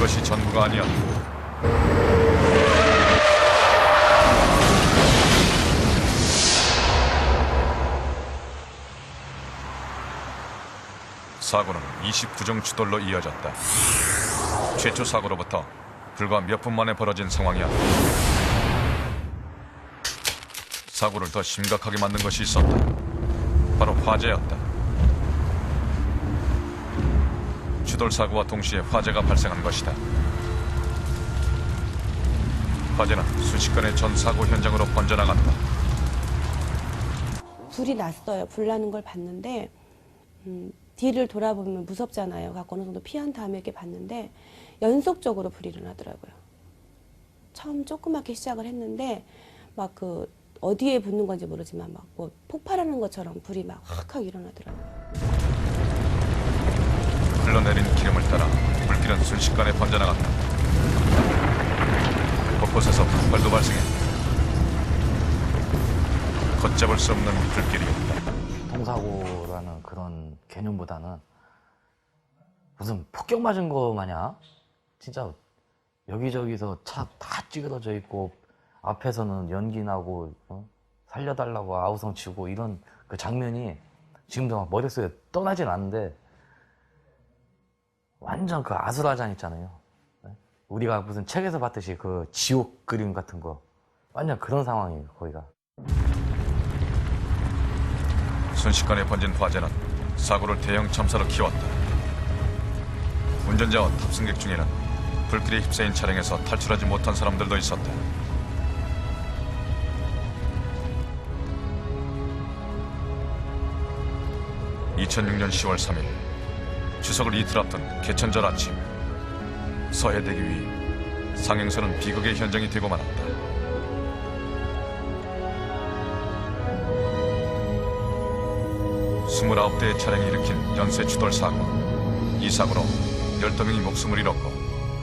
그것이 전부가 아니었다. 사고는 29정 추돌로 이어졌다. 최초 사고로부터 불과 몇 분 만에 벌어진 상황이었다. 사고를 더 심각하게 만든 것이 있었다. 바로 화재였다. 추돌 사고와 동시에 화재가 발생한 것이다. 화재는 순식간에 전 사고 현장으로 번져나갔다. 불이 났어요. 불 나는 걸 봤는데 뒤를 돌아보면 무섭잖아요. 갖고 어느 정도 피한 다음에 이렇게 봤는데 연속적으로 불이 일어나더라고요. 처음 조그맣게 시작을 했는데 막 그 어디에 붙는 건지 모르지만 막 뭐 폭발하는 것처럼 불이 막 확 일어나더라고요. 흘러내린 기름을 따라 불길은 순식간에 번져나갔다. 곳곳에서 폭발도 발생했다. 걷잡을 수 없는 불길이었다. 교통사고라는 그런 개념보다는 무슨 폭격 맞은 거 마냥 진짜 여기저기서 차 다 찌그러져 있고 앞에서는 연기 나고 살려달라고 아우성 치고 이런 그 장면이 지금도 막 머릿속에 떠나진 않는데 완전 그 아수라장 있잖아요. 우리가 무슨 책에서 봤듯이 그 지옥 그림 같은 거 완전 그런 상황이에요, 거기가. 순식간에 번진 화재는 사고를 대형 참사로 키웠다. 운전자와 탑승객 중에는 불길에 휩싸인 차량에서 탈출하지 못한 사람들도 있었다. (2006년 10월 3일) 추석을 이틀 앞둔 개천절 아침, 서해대교 위 상행선은 비극의 현장이 되고 말았다. 29대의 차량이 일으킨 연쇄 추돌 사고. 이 사고로 12명이 목숨을 잃었고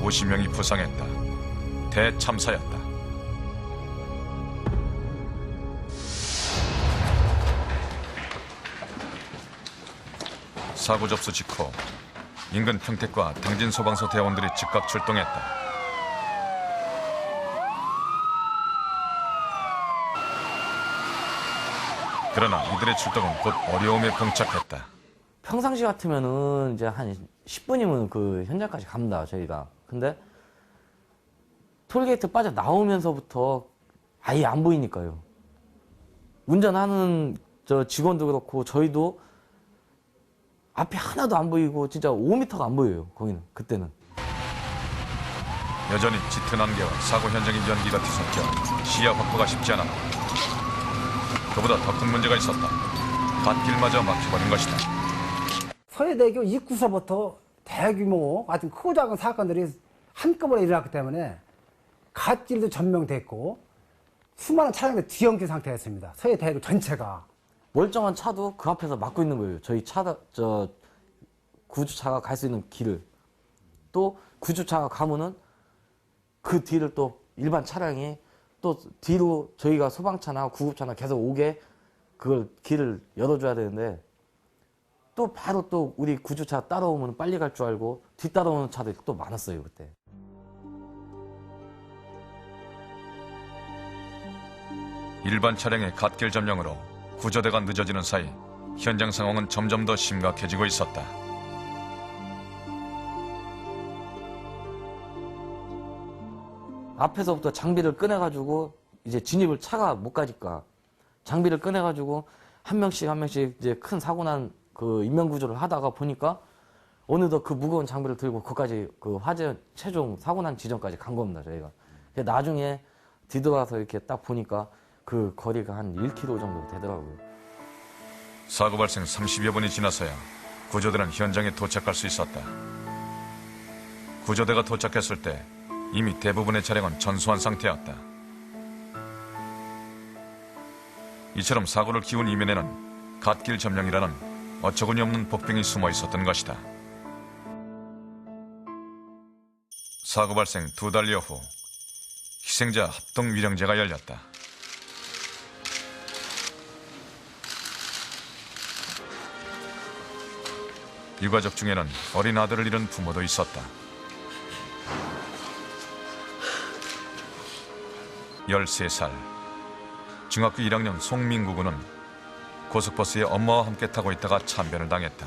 50명이 부상했다. 대참사였다. 사고 접수 직후 인근 평택과 당진 소방서 대원들이 즉각 출동했다. 그러나 이들의 출동은 곧 어려움에 봉착했다. 평상시 같으면은 이제 한 10분이면 그 현장까지 갑니다, 저희가. 근데 톨게이트 빠져 나오면서부터 아예 안 보이니까요. 운전하는 저 직원도 그렇고 저희도 앞이 하나도 안 보이고 진짜 5m가 안 보여요, 거기는, 그때는. 여전히 짙은 안개와 사고 현장의 연기가 뒤섞여 시야 확보가 쉽지 않았다. 그보다 더 큰 문제가 있었다. 갓길마저 막혀버린 것이다. 서해대교 입구서부터 대규모 아주 크고 작은 사건들이 한꺼번에 일어났기 때문에 갓길도 전명됐고 수많은 차량들이 뒤엉킨 상태였습니다. 서해대교 전체가. 멀쩡한 차도 그 앞에서 막고 있는 거예요. 저희 구주차가 갈 수 있는 길을. 또 구주차가 가면은 그 뒤를 또 일반 차량이 또 뒤로 저희가 소방차나 구급차나 계속 오게 그걸 길을 열어줘야 되는데 또 바로 또 우리 구주차 따라오면 빨리 갈 줄 알고 뒤따라오는 차들이 또 많았어요, 그때. 일반 차량의 갓길 점령으로 구조대가 늦어지는 사이 현장 상황은 점점 더 심각해지고 있었다. 앞에서부터 장비를 꺼내가지고 이제 진입을 차가 못 가니까 장비를 꺼내가지고 한 명씩 이제 큰 사고 난 그 인명구조를 하다가 보니까 어느덧 그 무거운 장비를 들고 거기까지 그 화재 최종 사고 난 지점까지 간 겁니다, 저희가. 나중에 뒤돌아서 이렇게 딱 보니까 그 거리가 한 1km 정도 되더라고요. 사고 발생 30여 분이 지나서야 구조대는 현장에 도착할 수 있었다. 구조대가 도착했을 때 이미 대부분의 차량은 전소한 상태였다. 이처럼 사고를 키운 이면에는 갓길 점령이라는 어처구니 없는 복병이 숨어 있었던 것이다. 사고 발생 2달여 후 희생자 합동 위령제가 열렸다. 유가족 중에는 어린 아들을 잃은 부모도 있었다. (13살) 중학교 1학년 송민구 군은 고속버스에 엄마와 함께 타고 있다가 참변을 당했다.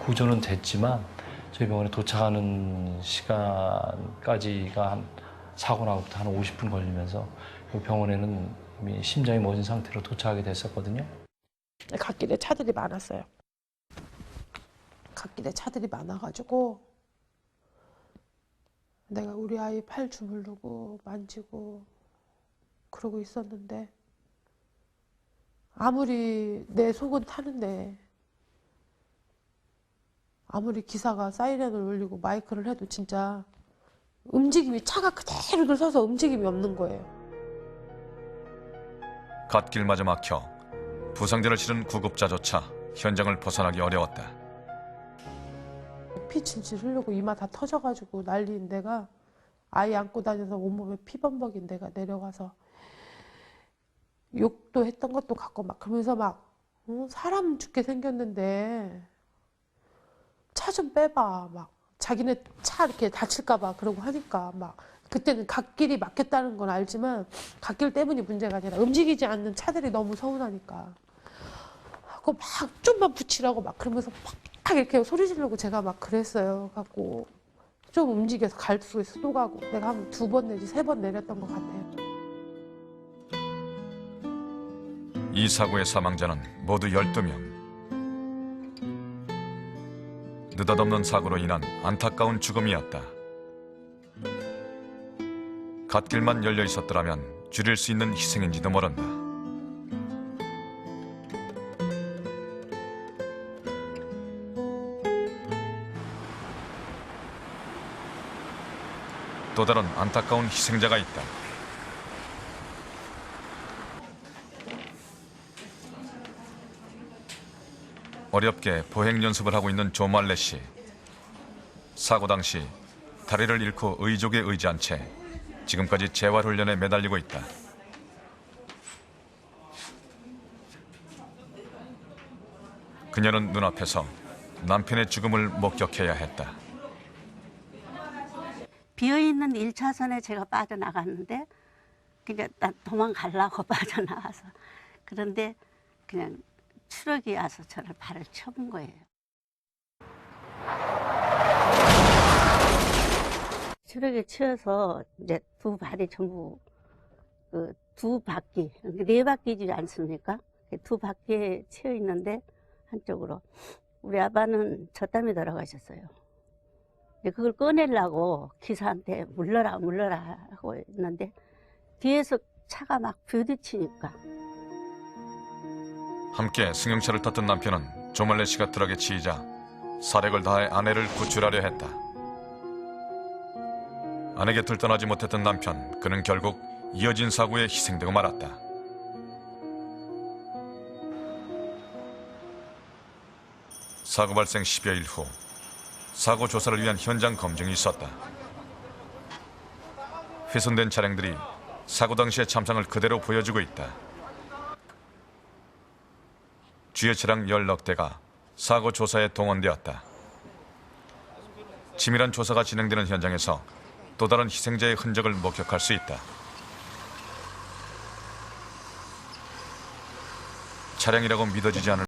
구조는 됐지만 저희 병원에 도착하는 시간까지가 한 사고 나고부터 한 50분 걸리면서 그 병원에는 이미 심장이 멎은 상태로 도착하게 됐었거든요. 갓길에 차들이 많았어요. 갓길에 차들이 많아가지고 내가 우리 아이 팔 주무르고 만지고 그러고 있었는데 아무리 내 속은 타는데 아무리 기사가 사이렌을 울리고 마이크를 해도 진짜 움직임이 차가 그대로 서서 움직임이 없는 거예요. 갓길마저 막혀 부상자를 실은 구급자조차 현장을 벗어나기 어려웠다. 피 질질 흘리고 이마 다 터져가지고 난리인 데가 아이 안고 다녀서 온몸에 피범벅인 데가 내려가서 욕도 했던 것도 같고 막 그러면서 막 사람 죽게 생겼는데 차 좀 빼봐 막 자기네 차 이렇게 다칠까 봐 그러고 하니까 막 그때는 갓길이 막혔다는 건 알지만 갓길 때문이 문제가 아니라 움직이지 않는 차들이 너무 서운하니까 하고 막 좀만 붙이라고 막 그러면서 막 이렇게 소리 지르고 제가 막 그랬어요. 갖고 좀 움직여서 갈 수 있어 또 가고 내가 한 2번 내지 3번 내렸던 것 같아요. 이 사고의 사망자는 모두 12명. 느닷없는 사고로 인한 안타까운 죽음이었다. 갓길만 열려 있었더라면 줄일 수 있는 희생인지도 모른다. 또 다른 안타까운 희생자가 있다. 어렵게 보행 연습을 하고 있는 조말레 씨. 사고 당시 다리를 잃고 의족에 의지한 채 지금까지 재활훈련에 매달리고 있다. 그녀는 눈앞에서 남편의 죽음을 목격해야 했다. 비어있는 1차선에 제가 빠져나갔는데 그냥 나 도망가려고 빠져나와서 그런데 그냥 추락이 와서 저를 발을 쳐본 거예요. 추락에 치여서 이제 두 발이 전부 그 두 바퀴, 4바퀴지 않습니까? 두 바퀴에 치여 있는데 한쪽으로 우리 아빠는 젖담이 돌아가셨어요. 그걸 꺼내려고 기사한테 물러라 하고 있는데 뒤에서 차가 막 부딪히니까 함께 승용차를 탔던 남편은 조말레 씨가 트럭에 치이자 사력을 다해 아내를 구출하려 했다. 아내 곁을 떠나지 못했던 남편, 그는 결국 이어진 사고에 희생되고 말았다. 사고 발생 10여일 후 사고 조사를 위한 현장 검증이 있었다. 훼손된 차량들이 사고 당시의 참상을 그대로 보여주고 있다. 주요 차량 10여 대가 사고 조사에 동원되었다. 치밀한 조사가 진행되는 현장에서 또 다른 희생자의 흔적을 목격할 수 있다. 차량이라고 믿어지지 않을